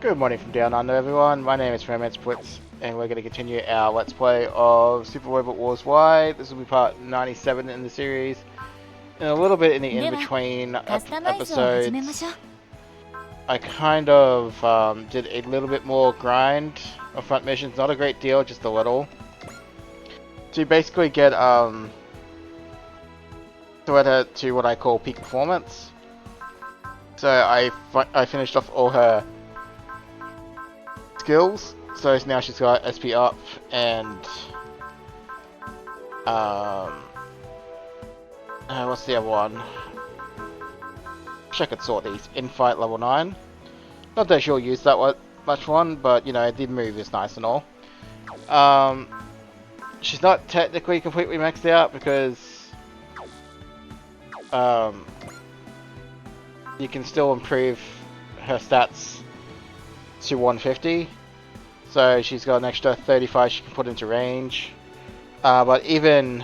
Good morning from down under, everyone. My name is Romance Blitz, and we're going to continue our Let's Play of Super Robot Wars Y. This will be part 97 in the series, and a little bit in the in-between episodes. I kind of did a little bit more grind of front missions, not a great deal, just a little, to basically get Toyota to what I call peak performance. So I finished off all her skills, so now she's got SP up and what's the other one? Wish I could sort these. Infight level 9. Not that she'll use that much one, but you know, the move is nice and all. She's not technically completely maxed out because you can still improve her stats to 150, so she's got an extra 35 she can put into range. But even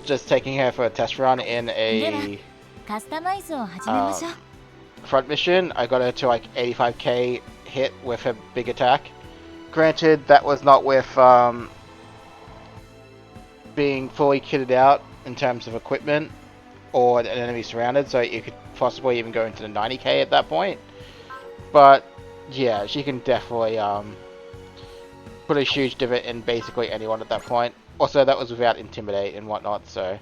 just taking her for a test run in a front mission, I got her to like 85k hit with her big attack. Granted, that was not with being fully kitted out in terms of equipment or an enemy surrounded, so you could possibly even go into the 90k at that point. But yeah, she can definitely put a huge divot in basically anyone at that point. Also, that was without Intimidate and whatnot, so...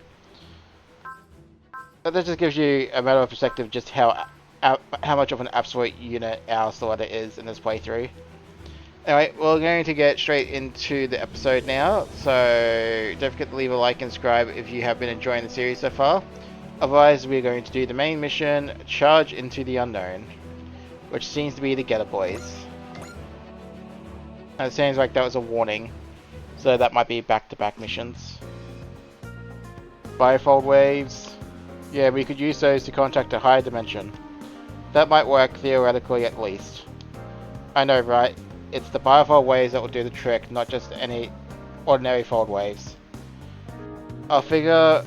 But that just gives you a matter of perspective just how much of an absolute unit our Soletta is in this playthrough. Anyway, we're going to get straight into the episode now, so don't forget to leave a like and subscribe if you have been enjoying the series so far. Otherwise, we're going to do the main mission, Charge into the Unknown, which seems to be the Getter Boys. And it seems like that was a warning, so that might be back-to-back missions. Biofold waves. Yeah, we could use those to contact a higher dimension. That might work theoretically at least. I know, right? It's the biofold waves that will do the trick, not just any ordinary fold waves. I figure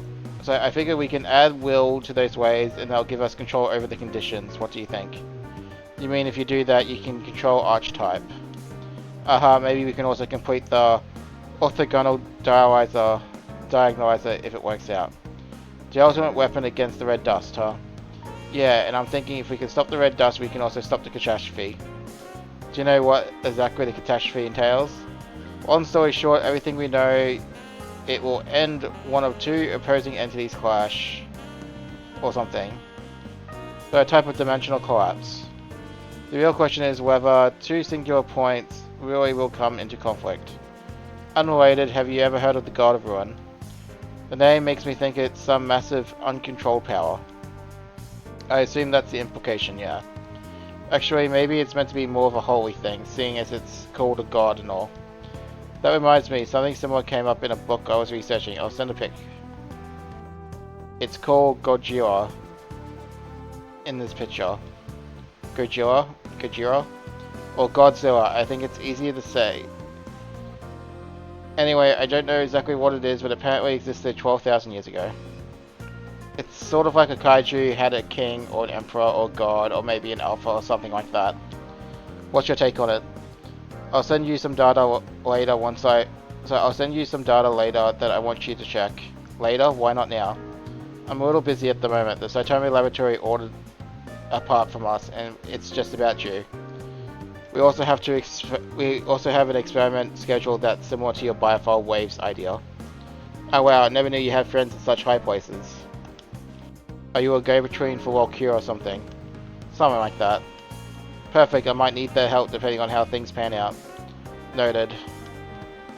we can add will to those waves and they'll give us control over the conditions. What do you think? You mean if you do that, you can control archetype? Maybe we can also complete the orthogonal diagonalizer if it works out. The ultimate weapon against the red dust, huh? Yeah, and I'm thinking if we can stop the red dust, we can also stop the catastrophe. Do you know what exactly the catastrophe entails? Long story short, everything we know, it will end one of two opposing entities clash, or something. So a type of dimensional collapse. The real question is whether two singular points really will come into conflict. Unrelated, have you ever heard of the God of Ruin? The name makes me think it's some massive, uncontrolled power. I assume that's the implication, yeah. Actually, maybe it's meant to be more of a holy thing, seeing as it's called a god and all. That reminds me, something similar came up in a book I was researching. I'll send a pic. It's called Gojira. In this picture. Gojira? Or Godzilla, I think it's easier to say. Anyway, I don't know exactly what it is, but apparently it existed 12,000 years ago. It's sort of like a kaiju had a king, or an emperor, or god, or maybe an alpha, or something like that. What's your take on it? I'll send you some data later I'll send you some data later that I want you to check. Later? Why not now? I'm a little busy at the moment. The Saitomi laboratory ordered apart from us, and it's just about you. We also have an experiment scheduled that's similar to your biofold waves idea. Oh wow, I never knew you had friends in such high places. Are you a go-between for Walkure or something? Something like that. Perfect, I might need their help depending on how things pan out. Noted.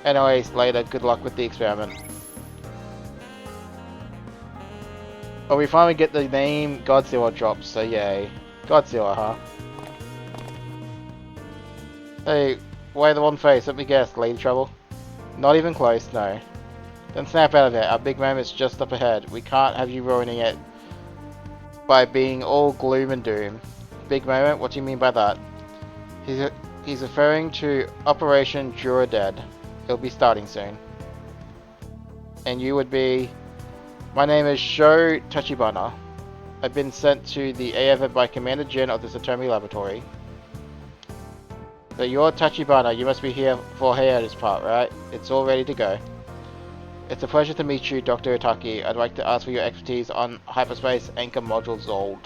Anyways, later, good luck with the experiment. Oh, we finally get the name Godzilla dropped, so yay. Godzilla, huh? Hey, why the one face? Let me guess, lady trouble? Not even close, no. Then snap out of it, our big moment's just up ahead. We can't have you ruining it by being all gloom and doom. Big moment? What do you mean by that? He's referring to Operation Jura Dead. It'll be starting soon. And you would be... My name is Sho Tachibana. I've been sent to the AF by Commander Jin of the Saitomi Laboratory. But you're Tachibana, you must be here for Haya's part, right? It's all ready to go. It's a pleasure to meet you, Dr. Itaki. I'd like to ask for your expertise on Hyperspace Anchor Module Zold.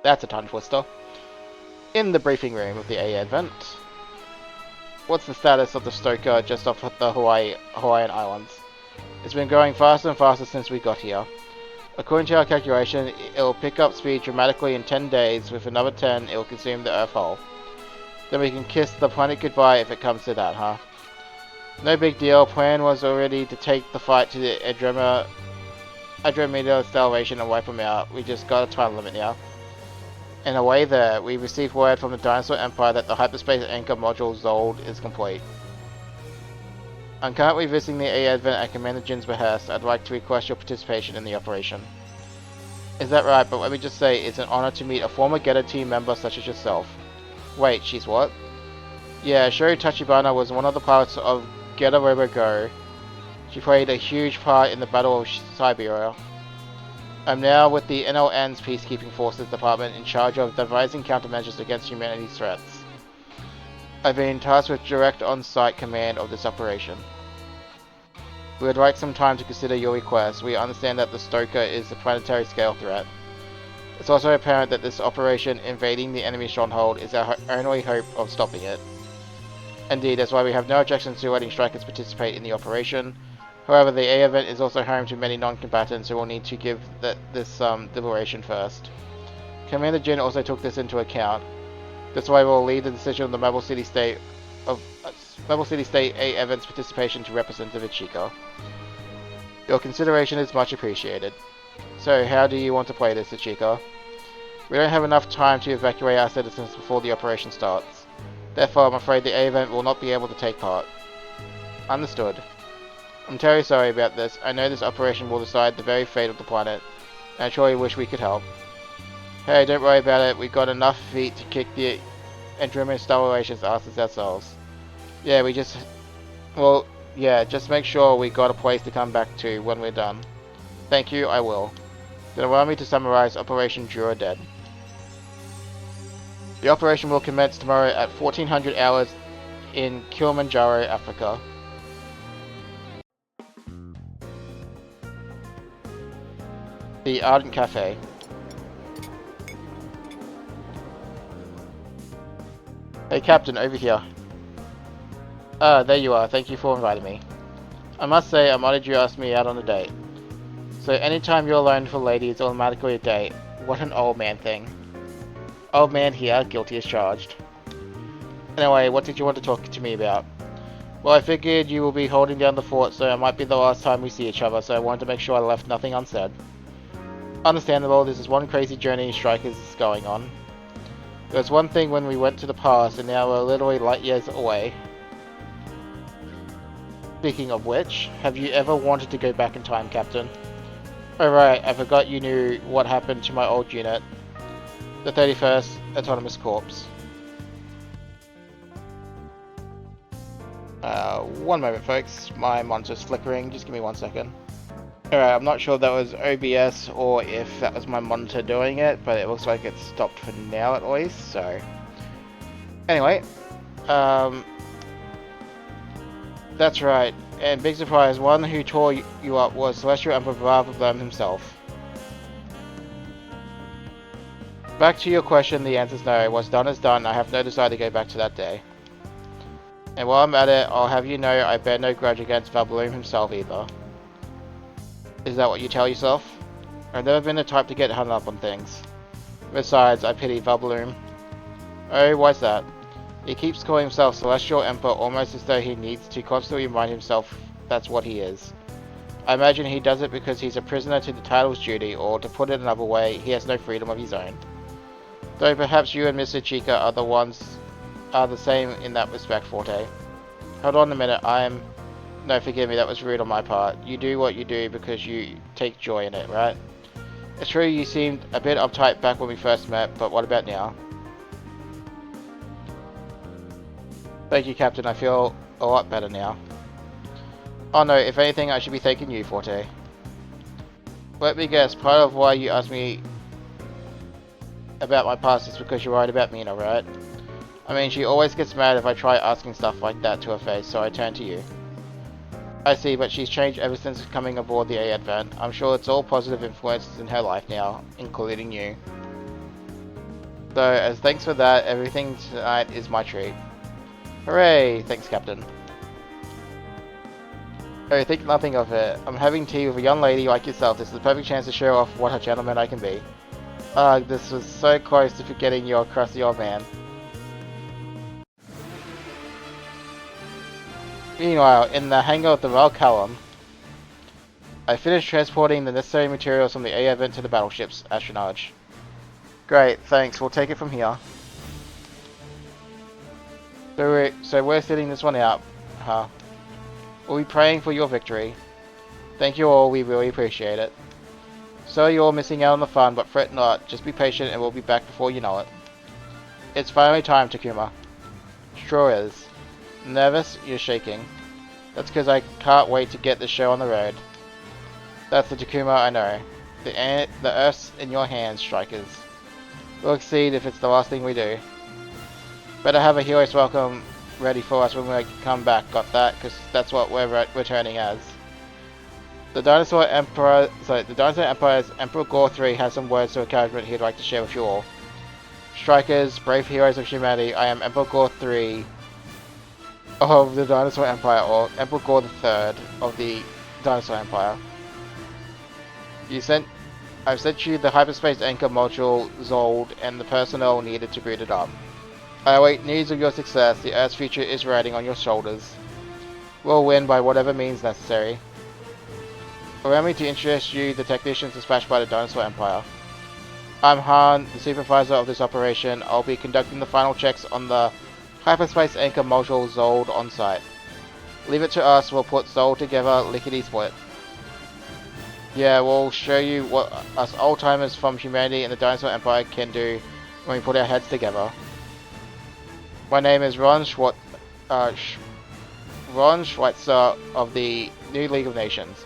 That's a tongue twister. In the briefing room of the A Advent. What's the status of the Stoker just off the Hawaiian Islands? It's been growing faster and faster since we got here. According to our calculation, it'll pick up speed dramatically in 10 days. With another 10, it'll consume the Earth whole. Then we can kiss the planet goodbye if it comes to that, huh? No big deal. Plan was already to take the fight to the Andromeda Stellation and wipe them out. We just got a time limit now. In a way there, we received word from the Dinosaur Empire that the Hyperspace Anchor Module Zold is complete. I'm currently visiting the A Advent at Commander Jin's behest. I'd like to request your participation in the operation. Is that right? But let me just say, it's an honor to meet a former Geta team member such as yourself. Wait, she's what? Yeah, Shuri Tachibana was one of the pilots of Geta Robo Go. She played a huge part in the Battle of Siberia. I'm now with the NLN's Peacekeeping Forces Department in charge of devising countermeasures against humanity's threats. I've been tasked with direct on-site command of this operation. We would like some time to consider your request. We understand that the Stoker is a planetary scale threat. It's also apparent that this operation invading the enemy stronghold is our only hope of stopping it. Indeed, that's why we have no objections to letting strikers participate in the operation. However, the A event is also home to many non-combatants who will need to give this deliberation first. Commander Jin also took this into account. This way we'll leave the decision of the Mobile City State A event's participation to Representative Ichika. Your consideration is much appreciated. So, how do you want to play this, Ichika? We don't have enough time to evacuate our citizens before the operation starts. Therefore, I'm afraid the A event will not be able to take part. Understood. I'm terribly sorry about this. I know this operation will decide the very fate of the planet, and I truly wish we could help. Hey, don't worry about it. We've got enough feet to kick the Andromeda Stellation's asses ourselves. Yeah, just make sure we got a place to come back to when we're done. Thank you, I will. Then allow me to summarize Operation Jura Dead. The operation will commence tomorrow at 1400 hours in Kilimanjaro, Africa. The Ardent Cafe. Hey Captain, over here. Ah, there you are. Thank you for inviting me. I must say, I'm honored you asked me out on a date. So anytime you're alone for a lady is automatically a date. What an old man thing. Old man here, guilty as charged. Anyway, what did you want to talk to me about? Well, I figured you will be holding down the fort, so it might be the last time we see each other, so I wanted to make sure I left nothing unsaid. Understandable, this is one crazy journey strikers is going on. There was one thing when we went to the past, and now we're literally light years away. Speaking of which, have you ever wanted to go back in time, Captain? Oh right, I forgot you knew what happened to my old unit. The 31st Autonomous Corps. One moment folks, my monitor's flickering, just give me 1 second. Alright, I'm not sure if that was OBS or if that was my monitor doing it, but it looks like it's stopped for now at least, so... Anyway, that's right, and big surprise, one who tore you up was Celestial Emperor Bartholomew himself. Back to your question, the answer's no. What's done is done. I have no desire to go back to that day. And while I'm at it, I'll have you know I bear no grudge against Valbloom himself either. Is that what you tell yourself? I've never been the type to get hung up on things. Besides, I pity Valbloom. Oh, why's that? He keeps calling himself Celestial Emperor almost as though he needs to constantly remind himself that's what he is. I imagine he does it because he's a prisoner to the title's duty, or to put it another way, he has no freedom of his own. Though perhaps you and Mr. Chica are the same in that respect, Forte. Hold on a minute, no, forgive me, that was rude on my part. You do what you do because you take joy in it, right? It's true you seemed a bit uptight back when we first met, but what about now? Thank you, Captain, I feel a lot better now. Oh no, if anything, I should be thanking you, Forte. Let me guess, part of why you asked me about my past is because you're worried about Mina, right? I mean, she always gets mad if I try asking stuff like that to her face, so I turn to you. I see, but she's changed ever since coming aboard the A Advent. I'm sure it's all positive influences in her life now, including you. So, as thanks for that, everything tonight is my treat. Hooray! Thanks, Captain. Oh, think nothing of it. I'm having tea with a young lady like yourself. This is the perfect chance to show off what a gentleman I can be. Ugh, this was so close to forgetting your crusty old man. Meanwhile, in the hangar of the Valcallum, I finished transporting the necessary materials from the A Advent to the battleship's astronauts. Great, thanks. We'll take it from here. So we're sitting this one out, huh? We'll be praying for your victory. Thank you all, we really appreciate it. So you're all missing out on the fun, but fret not. Just be patient and we'll be back before you know it. It's finally time, Takuma. Sure is. Nervous? You're shaking. That's because I can't wait to get this show on the road. That's the Takuma I know. The Earth's in your hands, strikers. We'll exceed if it's the last thing we do. Better have a hero's welcome ready for us when we come back, got that? Because that's what we're returning as. The Dinosaur Empire's Emperor Gore 3 has some words of encouragement he'd like to share with you all. Strikers, brave heroes of humanity, I am Emperor Gore 3 of the Dinosaur Empire, or Emperor Gore the 3rd of the Dinosaur Empire. I've sent you the hyperspace anchor module, Zold, and the personnel needed to boot it up. I await news of your success. The Earth's future is riding on your shoulders. We'll win by whatever means necessary. Allow me to introduce you the technicians dispatched by the Dinosaur Empire. I'm Han, the supervisor of this operation. I'll be conducting the final checks on the hyperspace anchor module Zold on site. Leave it to us, we'll put Zold together lickety-split. Yeah, we'll show you what us old-timers from humanity and the Dinosaur Empire can do when we put our heads together. My name is Ron Schweitzer of the New League of Nations.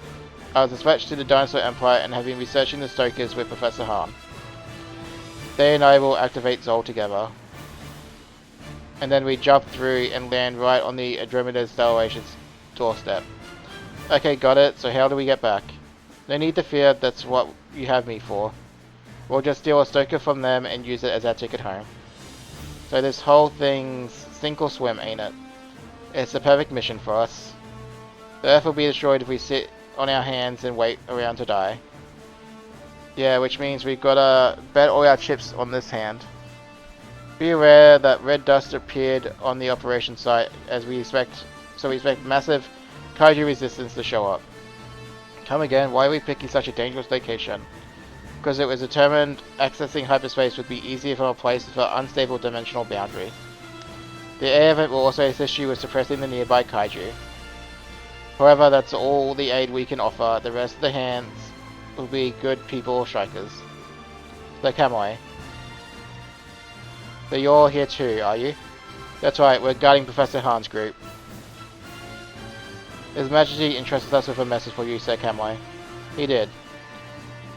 I was dispatched to the Dinosaur Empire and have been researching the Stokers with Professor Han. They and I will activate Zold together. And then we jump through and land right on the Andromeda Stellation's doorstep. Okay, got it. So how do we get back? No need to fear, that's what you have me for. We'll just steal a Stoker from them and use it as our ticket home. So this whole thing's sink or swim, ain't it? It's the perfect mission for us. The Earth will be destroyed if we sit on our hands and wait around to die. Yeah, which means we've gotta bet all our chips on this hand. Be aware that red dust appeared on the operation site as we expect massive kaiju resistance to show up. Come again, why are we picking such a dangerous location? Because it was determined accessing hyperspace would be easier from a place with an unstable dimensional boundary. The air event will also assist you with suppressing the nearby kaiju. However, that's all the aid we can offer. The rest of the hands will be good people or strikers. So Kamui. So you're here too, are you? That's right, we're guarding Professor Han's group. His Majesty entrusted us with a message for you, Sir Kamui. He did.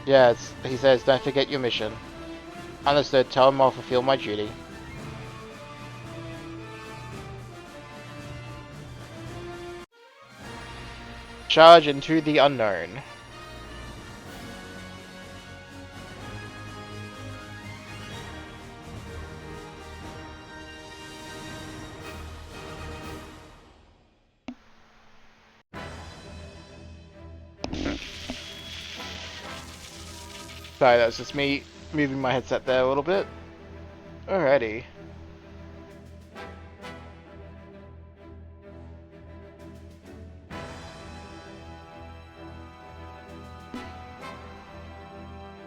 Yes, he says, don't forget your mission. Understood, tell him I'll fulfill my duty. Charge into the unknown. Sorry, that was just me moving my headset there a little bit. Alrighty.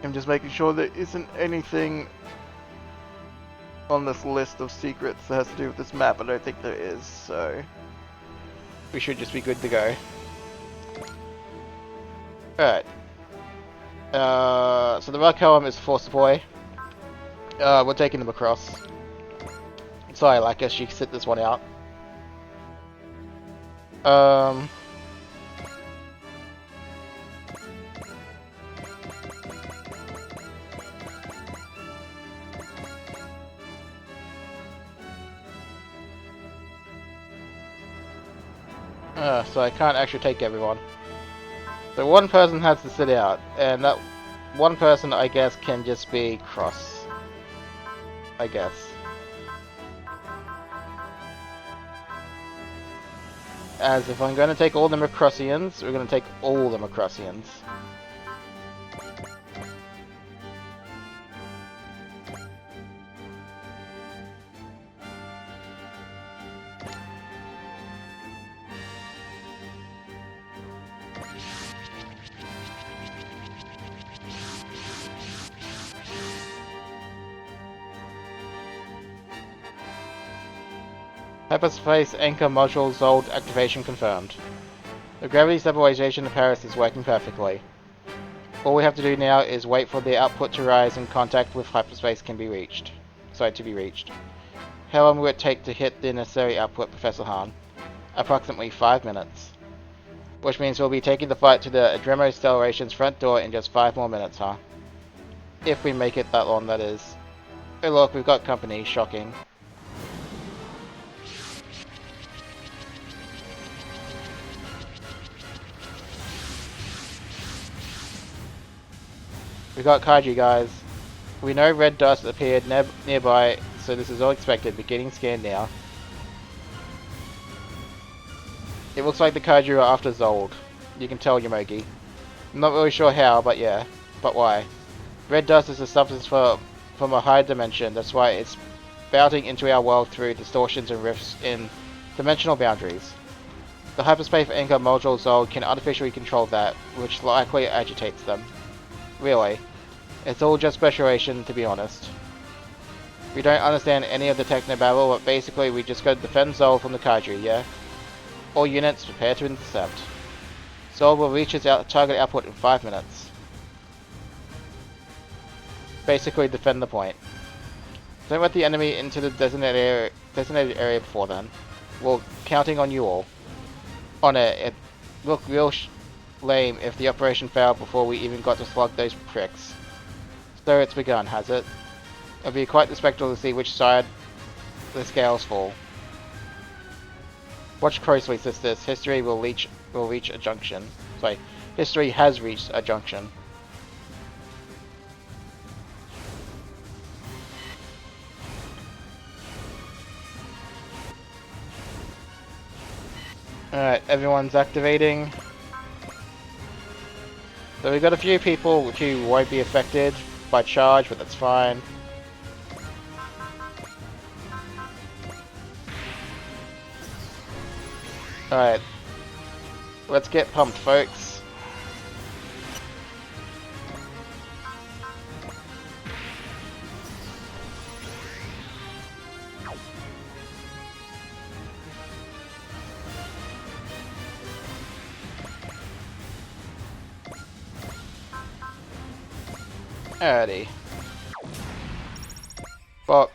I'm just making sure there isn't anything on this list of secrets that has to do with this map. I don't think there is, so we should just be good to go. Alright. So the Valcallum is Force Boy. We're taking them across. Sorry, I guess you can sit this one out. So I can't actually take everyone. So one person has to sit out, and that one person, I guess, can just be Cross. I guess. As if I'm going to take all the Macrossians, we're going to take all the Macrossians. Hyperspace Anchor Module Zold activation confirmed. The gravity stabilization of Paris is working perfectly. All we have to do now is wait for the output to rise and contact with hyperspace can be reached. To be reached. How long will it take to hit the necessary output, Professor Hahn? Approximately 5 minutes. Which means we'll be taking the fight to the Adremo Stellation's front door in just 5 more minutes, huh? If we make it that long, that is. Oh look, we've got company, shocking. We got Kaiji, guys. We know red dust appeared nearby, so this is all expected. Beginning scan now. It looks like the Kaiju are after Zold. You can tell, Yomogi. I'm not really sure how, but yeah. But why? Red dust is a substance from a higher dimension. That's why it's spouting into our world through distortions and rifts in dimensional boundaries. The hyperspace anchor module Zold can artificially control that, which likely agitates them. Really. It's all just speculation, to be honest. We don't understand any of the techno-babble, but basically we just got to defend Zold from the Kaiju, yeah? All units, prepare to intercept. Zold will reach its target output in 5 minutes. Basically defend the point. Don't let the enemy into the designated area before then. We're counting on you all. On it, it looked real lame if the operation failed before we even got to slug those pricks. So it's begun, has it? It'll be quite the spectacle to see which side the scales fall. Watch closely, sisters. History will reach a junction. Sorry, history has reached a junction. Alright, everyone's activating. So we've got a few people who won't be affected by charge, but that's fine. Alright. Let's get pumped, folks. Alrighty. Well,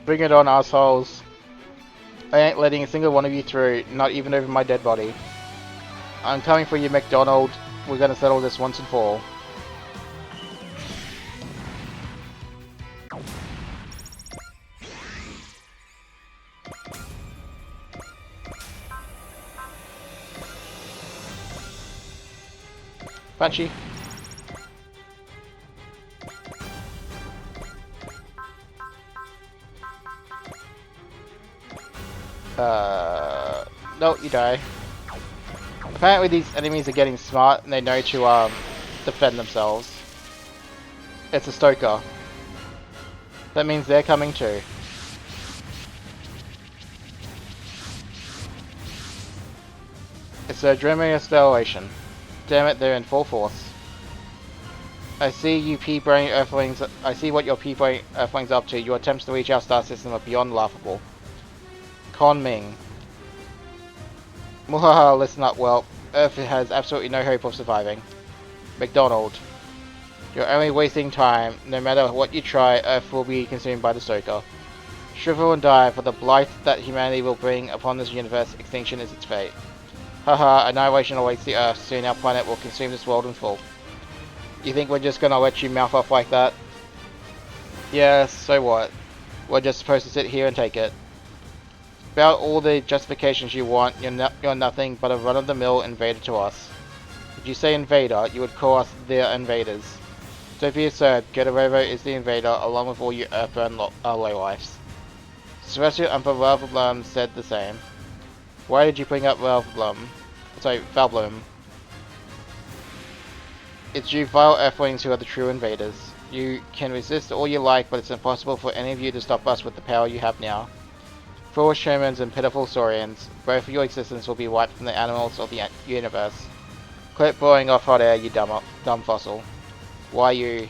bring it on, assholes. I ain't letting a single one of you through, not even over my dead body. I'm coming for you, McDonald. We're gonna settle this once and for all. Punchy. No, you die. Apparently these enemies are getting smart and they know to defend themselves. It's a Stoker. That means they're coming too. It's a Dremia Stellation. Damn it, they're in full force. I see you pea-brain Earthlings. I see what your pea-brain Earthlings are up to. Your attempts to reach our star system are beyond laughable. Con Ming. Muhaha, listen up, well. Earth has absolutely no hope of surviving. McDonald. You're only wasting time. No matter what you try, Earth will be consumed by the Stoker. Shrivel and die, for the blight that humanity will bring upon this universe. Extinction is its fate. Haha, annihilation awaits the Earth. Soon our planet will consume this world in full. You think we're just gonna let you mouth off like that? Yeah, so what? We're just supposed to sit here and take it. About all the justifications you want, you're nothing but a run-of-the-mill invader to us. If you say invader, you would call us the invaders. So be absurd, Getarobo is the invader along with all you Earthbound lowlifes. Celestial Emperor Valblum said the same. Why did you bring up Valblum? Sorry, Valblum. It's you vile Earthlings who are the true invaders. You can resist all you like, but it's impossible for any of you to stop us with the power you have now. Foolish humans and pitiful saurians, both of your existence will be wiped from the animals of the universe. Quit blowing off hot air, you dumb fossil. Why you?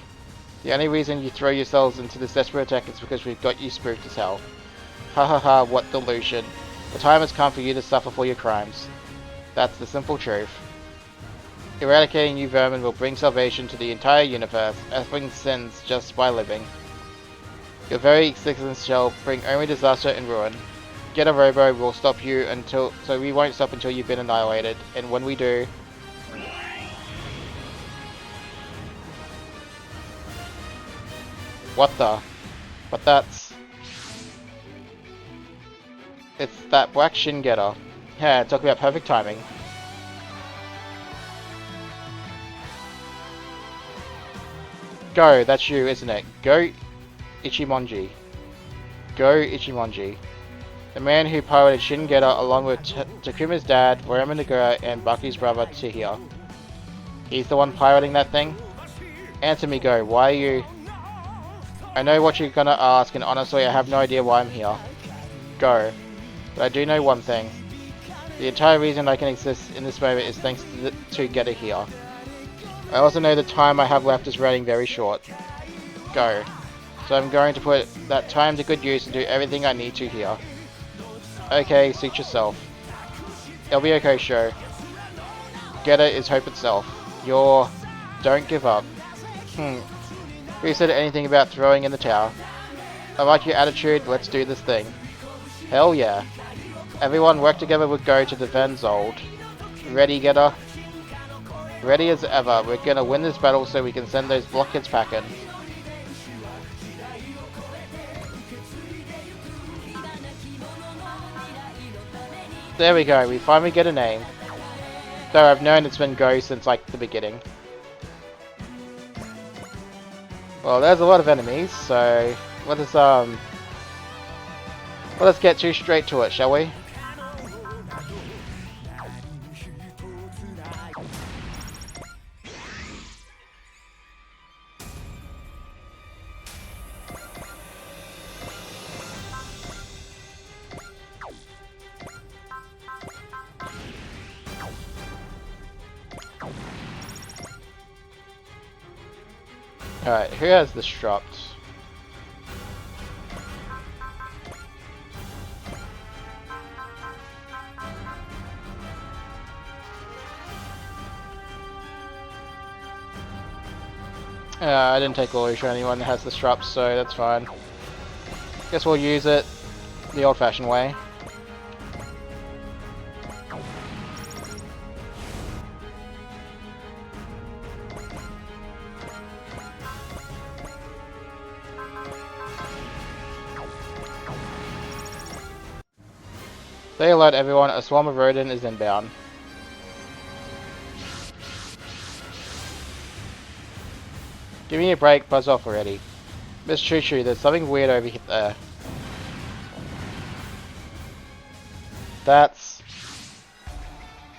The only reason you throw yourselves into this desperate attack is because we've got you spooked as hell. Ha ha ha, what delusion. The time has come for you to suffer for your crimes. That's the simple truth. Eradicating you vermin will bring salvation to the entire universe, Earthlings' sins just by living. Your very existence shall bring only disaster and ruin. Getarobo will stop you so we won't stop until you've been annihilated, and when we do... What the? But that's... It's that black shin getter. Yeah, talk about perfect timing. Go, that's you, isn't it? Go, Ichimonji. Go, Ichimonji. The man who piloted Shin Getter along with Takuma's dad, Worama Nagura, and Baku's brother, Chihiro. He's the one piloting that thing? Answer me, Go, why are you... I know what you're gonna ask, and honestly I have no idea why I'm here. Go. But I do know one thing. The entire reason I can exist in this moment is thanks to Getter here. I also know the time I have left is running very short. Go. So I'm going to put that time to good use and do everything I need to here. Okay, suit yourself. It'll be okay, Sho. Getter is hope itself. Don't give up. Who said anything about throwing in the towel? I like your attitude, let's do this thing. Hell yeah. Everyone work together with Go to defend Zold. Ready, Getter? Ready as ever, we're gonna win this battle so we can send those blockheads packing. There we go, we finally get a name. Though I've known it's been Go since like the beginning. Well, there's a lot of enemies, so let's get straight to it, shall we? Alright, who has this dropped? I didn't take Glory for anyone that has this dropped, so that's fine. Guess we'll use it the old-fashioned way. They alert everyone, a swarm of rodent is inbound. Give me a break, buzz off already. Miss Choo Choo, there's something weird over there. That's...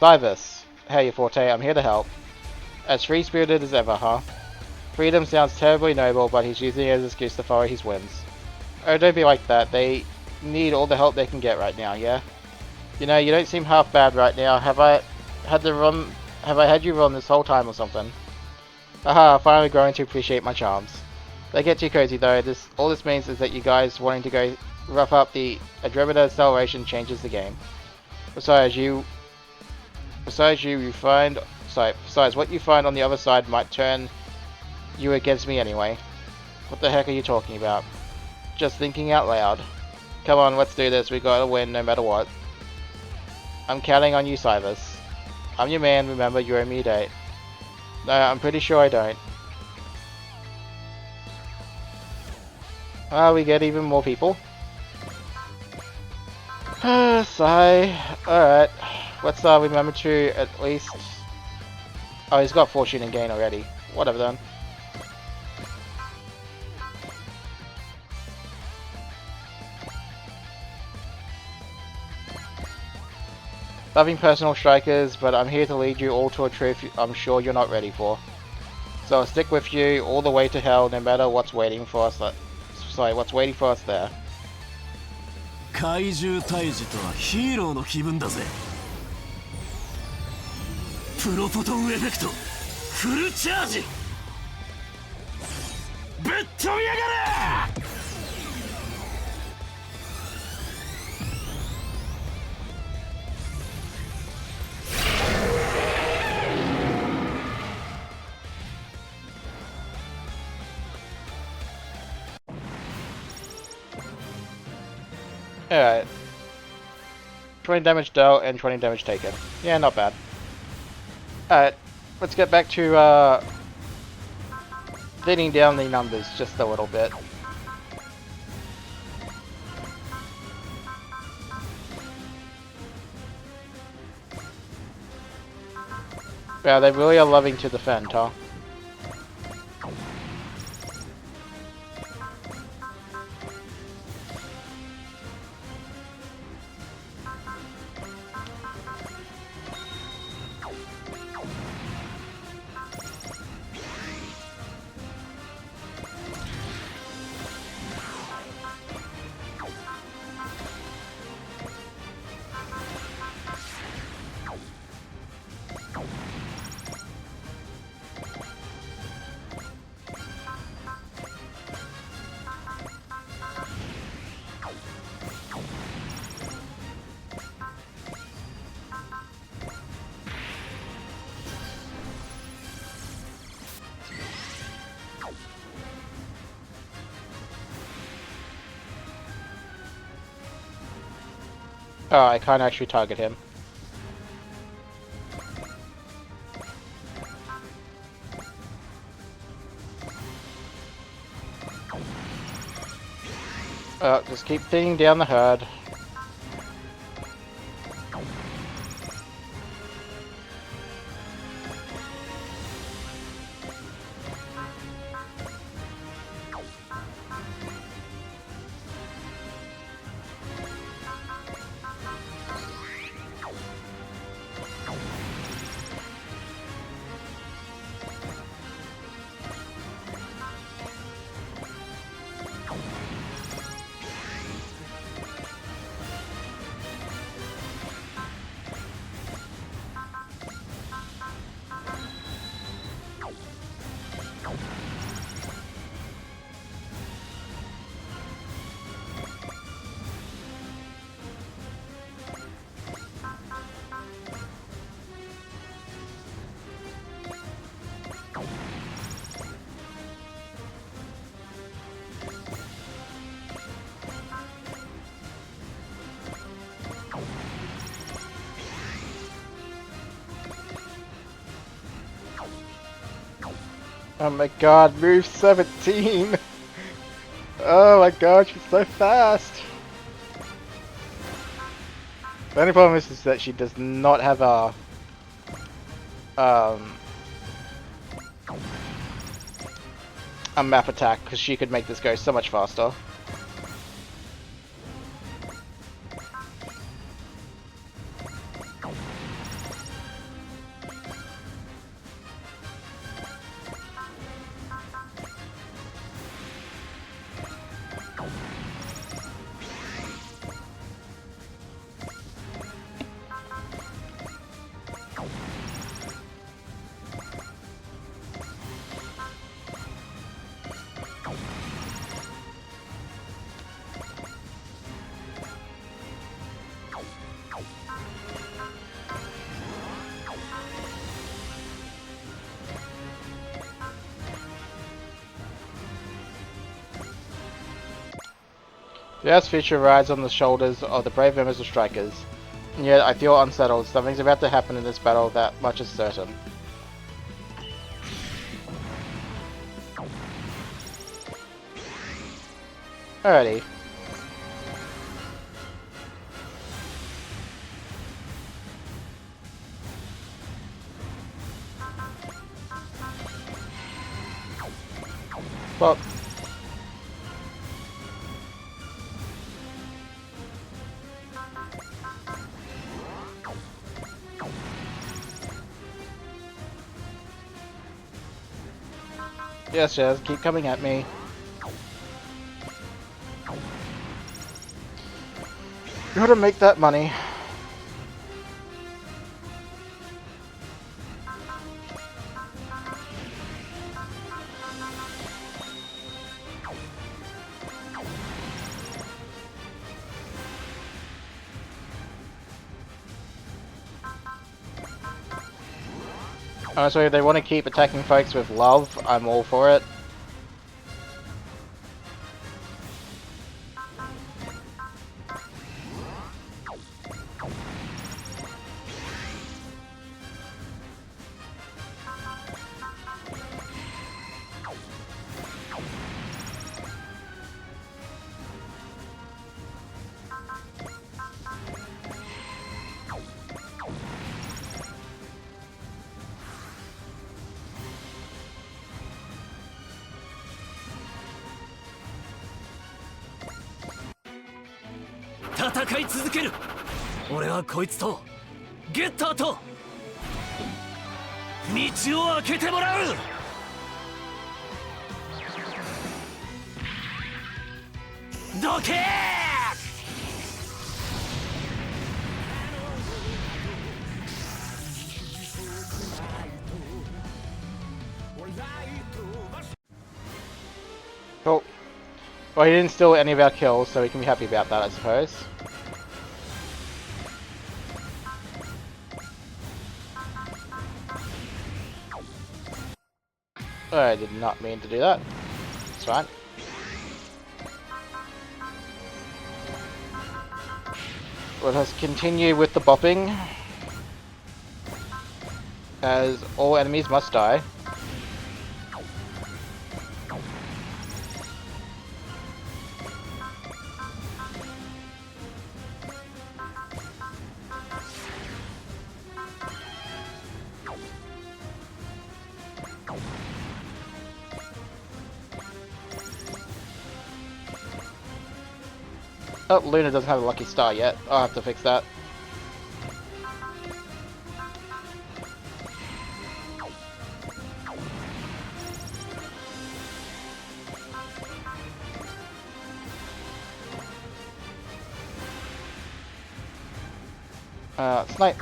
Divus. Hey, Forte, I'm here to help. As free-spirited as ever, huh? Freedom sounds terribly noble, but he's using it as an excuse to follow his whims. Oh, don't be like that. They need all the help they can get right now, yeah? You know, you don't seem half bad right now. Have I had you run this whole time or something? Haha, finally growing to appreciate my charms. They get too cozy though. All this means is that you guys wanting to go rough up the Andromeda acceleration changes the game. Besides, what you find on the other side might turn you against me anyway. What the heck are you talking about? Just thinking out loud. Come on, let's do this. We gotta win no matter what. I'm counting on you, Cybus. I'm your man, remember, you owe me a date. No, I'm pretty sure I don't. We get even more people. Sigh. Alright. Let's remember to at least... Oh, he's got fortune and gain already. Whatever then. Loving personal strikers, but I'm here to lead you all to a truth I'm sure you're not ready for. So I'll stick with you all the way to hell, no matter what's waiting for us. What's waiting for us there. 怪獣退治とはヒーローの気分だぜ。プロフォトンエフェクトフルチャージ。ぶっ飛びやがれ。Alright. 20 damage dealt and 20 damage taken. Yeah, not bad. Alright, let's get back to thinning down the numbers just a little bit. Yeah, they really are loving to defend, huh? Oh, I can't actually target him. Just keep thinning down the herd. Oh my god, move 17! Oh my god, she's so fast! The only problem is that she does not have a map attack, because she could make this go so much faster. The Earth's future rides on the shoulders of the brave members of Strikers, and yet I feel unsettled. Something's about to happen in this battle, that much is certain. Alrighty. Well, yes, yes, keep coming at me. Gotta make that money. Honestly, if they want to keep attacking folks with love, I'm all for it.戦い続ける。俺はこいつとゲッターと道を開けてもらう。どけー。Cool. Well, he didn't steal any of our kills, so we can be happy about that, I suppose. I did not mean to do that. It's fine. Let us continue with the bopping, as all enemies must die. Oh, Luna doesn't have a lucky star yet. I'll have to fix that. Snipe.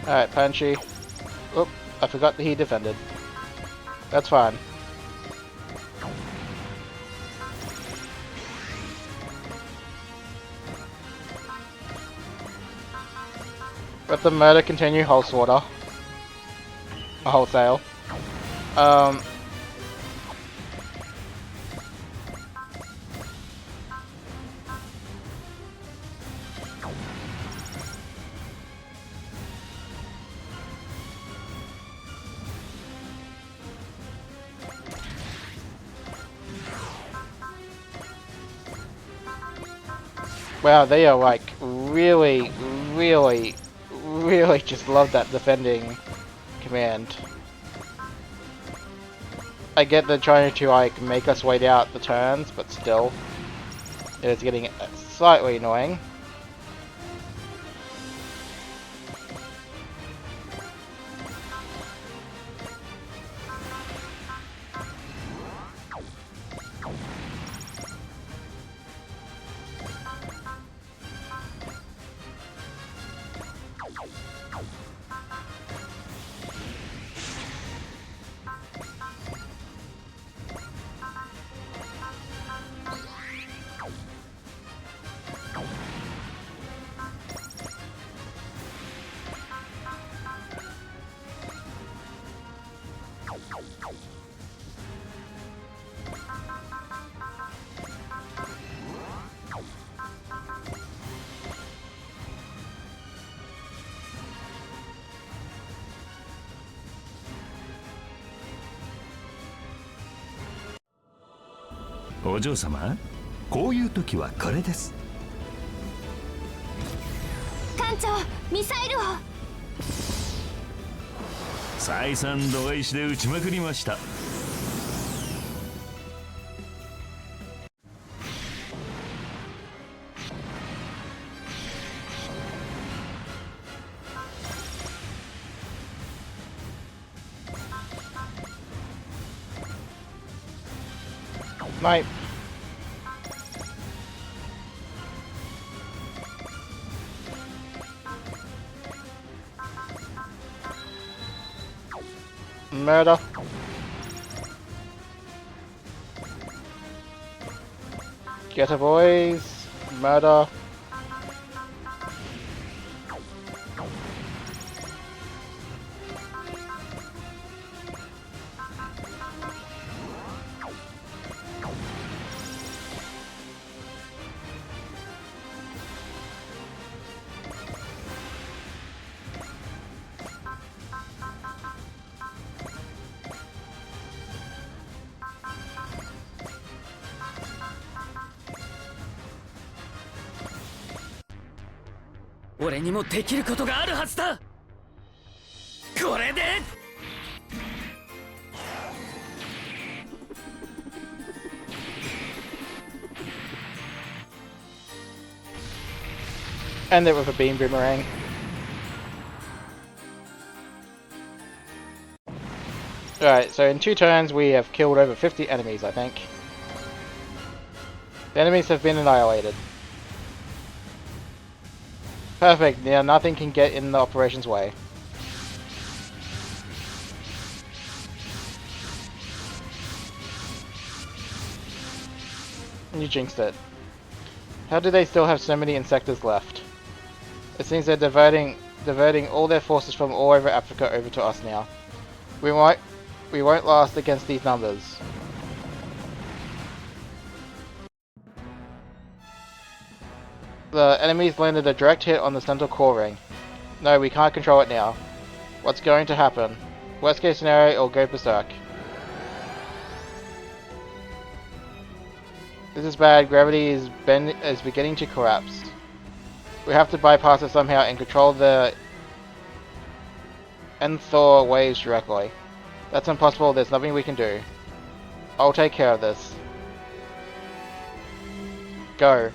Alright, Punchy. Oop, I forgot that he defended. That's fine. Let the murder continue wholesale. Wholesale. Wow, they are like really just love that defending command. I get they're trying to like make us wait out the turns, but still, it is getting slightly annoying. お嬢様、こういう時はこれです。艦長、ミサイルを。再三度外視で撃ちまくりました。Snipe. Murder. Get her, boys. Murder. "俺にもできることがあるはずだ。これで!" End it with a beam boomerang. Alright, so in 2 turns we have killed over 50 enemies, I think. The enemies have been annihilated. Perfect, now nothing can get in the operation's way. You jinxed it. How do they still have so many insectors left? It seems they're diverting all their forces from all over Africa over to us now. We won't last against these numbers. The enemies landed a direct hit on the central core ring. No, we can't control it now. What's going to happen? Worst case scenario, it'll go berserk. This is bad. Gravity is beginning to collapse. We have to bypass it somehow and control the Nthor waves directly. That's impossible. There's nothing we can do. I'll take care of this. Go.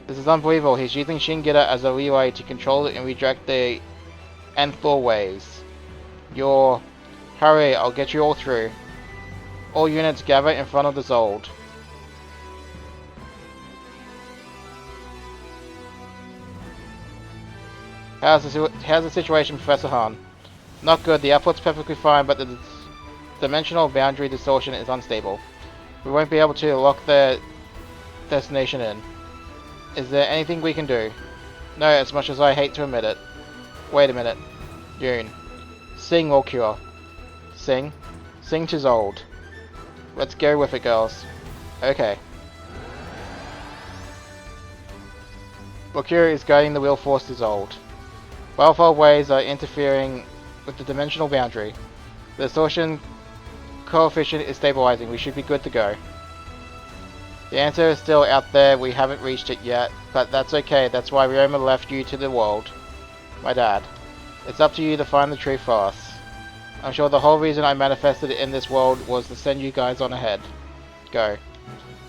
This is unbelievable. He's using Shingida as a relay to control it and redirect the Nthor waves. Hurry, I'll get you all through. All units gather in front of the Zold. How's the situation, Professor Han? Not good. The output's perfectly fine, but the dimensional boundary distortion is unstable. We won't be able to lock the destination in. Is there anything we can do? No, as much as I hate to admit it. Wait a minute. Yoon. Sing or cure. Sing. Sing to Zold. Let's go with it, girls. Okay. Valkyrie is guiding the wheel force to Zold. Wildfire waves are interfering with the dimensional boundary. The distortion coefficient is stabilizing. We should be good to go. The answer is still out there. We haven't reached it yet, but that's okay. That's why Ryoma left you to the world. My dad. It's up to you to find the truth for us. I'm sure the whole reason I manifested in this world was to send you guys on ahead. Go.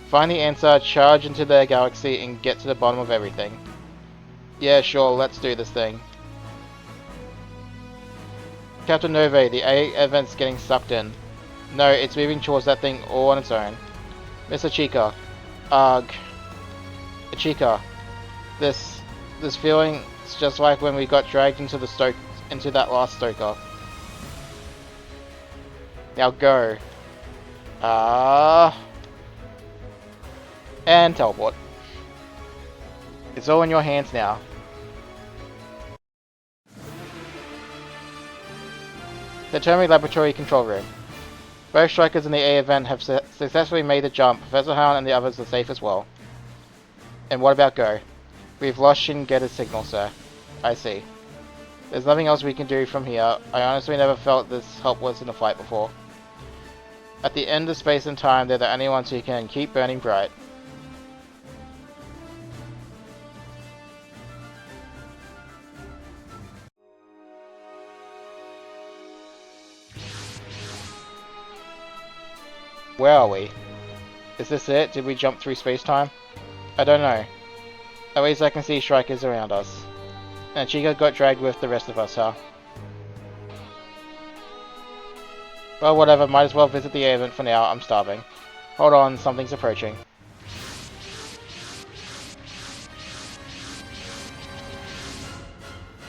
Find the answer, charge into the galaxy, and get to the bottom of everything. Yeah, sure, let's do this thing. Captain Nove, the A event's getting sucked in. No, it's moving towards that thing all on its own. Mr. Chica. Ugh. Chica. This feeling is just like when we got dragged into that last stoker. Now go. And teleport. It's all in your hands now. The Termi Laboratory Control Room. Both strikers in the A event have successfully made the jump. Professor Han and the others are safe as well. And what about Go? We've lost Shingeda's signal, sir. I see. There's nothing else we can do from here. I honestly never felt this helpless in a fight before. At the end of space and time, they're the only ones who can keep burning bright. Where are we? Is this it? Did we jump through space-time? I don't know. At least I can see strikers around us. And Chica got dragged with the rest of us, huh? Well, whatever, might as well visit the event for now, I'm starving. Hold on, something's approaching.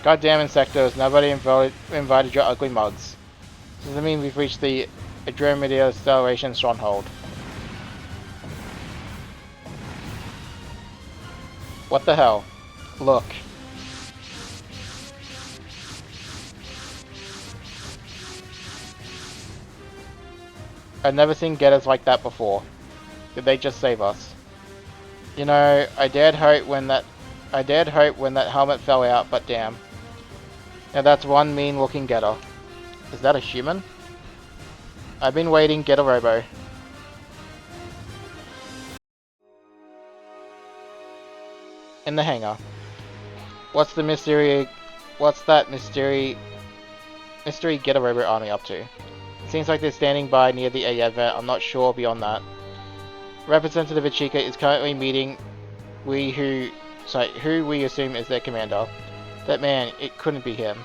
Goddamn Insectos, nobody invited your ugly mugs. Does that mean we've reached the Andromeda Acceleration Stronghold? What the hell? Look. I've never seen getters like that before. Did they just save us? You know, I dared hope when that helmet fell out, but damn. Now that's one mean looking getter. Is that a human? I've been waiting, get a robo. In the hangar. What's that mystery get a robo army up to? Seems like they're standing by near the event. I'm not sure beyond that. Representative Ichika is currently meeting who we assume is their commander. That man, it couldn't be him.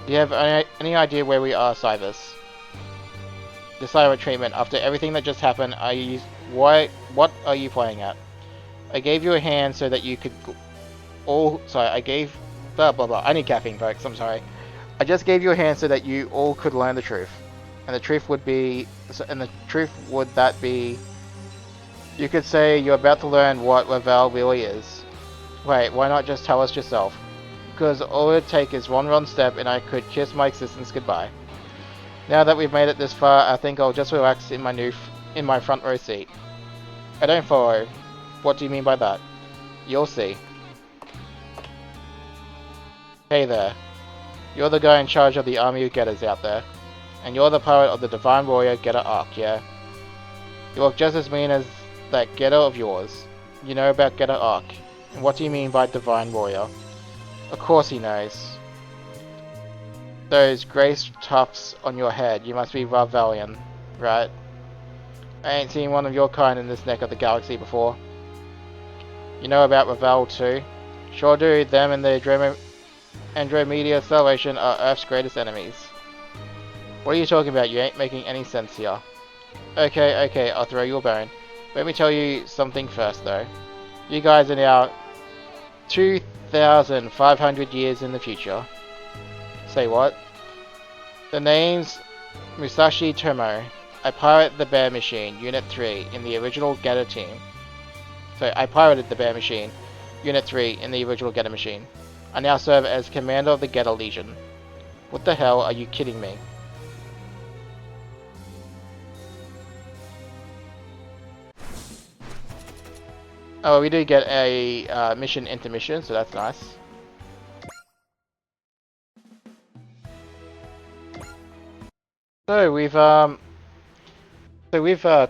Do you have any idea where we are, Cybus? The silent treatment. After everything that just happened, what are you playing at? I gave you a hand so that you could I gave blah blah blah. I need caffeine, folks. I'm sorry. I just gave you a hand so that you all could learn the truth. And the truth would be... You could say you're about to learn what Laval really is. Wait, why not just tell us yourself? Because all it would take is one wrong step and I could kiss my existence goodbye. Now that we've made it this far, I think I'll just relax in my front row seat. I don't follow. What do you mean by that? You'll see. Hey there. You're the guy in charge of the army of getters out there. And you're the pilot of the Divine Warrior Getter Arc, yeah? You look just as mean as that getter of yours. You know about Getter Arc. And what do you mean by Divine Warrior? Of course he knows. Those grey tufts on your head, you must be Ravalian, right? I ain't seen one of your kind in this neck of the galaxy before. You know about Raval too? Sure do, them and the Andromeda Acceleration are Earth's greatest enemies. What are you talking about? You ain't making any sense here. Okay, I'll throw you a bone. Let me tell you something first though. You guys are now 2,500 years in the future. Say what? The name's Musashi Tomo. I pilot the Bear Machine, Unit 3, in the original Getter team. So I piloted the Bear Machine, Unit 3, in the original Getter machine. I now serve as commander of the Getter Legion. What the hell, are you kidding me? Oh, we do get a mission intermission, so that's nice. So we've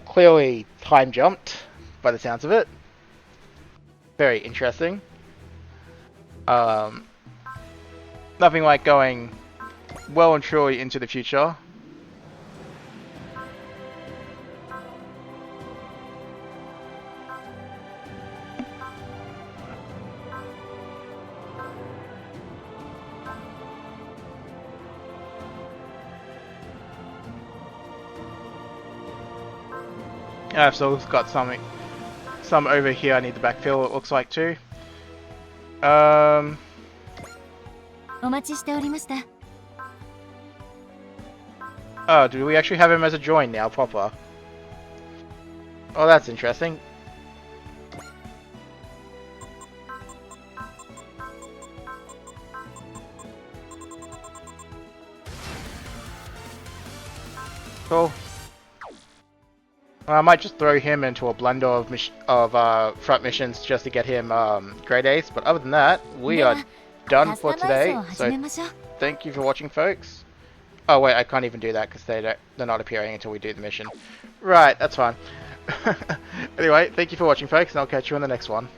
clearly time jumped, by the sounds of it. Very interesting. Nothing like going well and truly into the future. I've still got some over here I need to backfill, it looks like too. お待ちしておりました。 Oh, do we actually have him as a join now, proper? Oh, that's interesting. Cool. Well, I might just throw him into a blender of front missions just to get him grade ace, but other than that, we are done for today. So thank you for watching, folks. Oh wait, I can't even do that because they're not appearing until we do the mission. Right, that's fine. Anyway, thank you for watching, folks, and I'll catch you on the next one.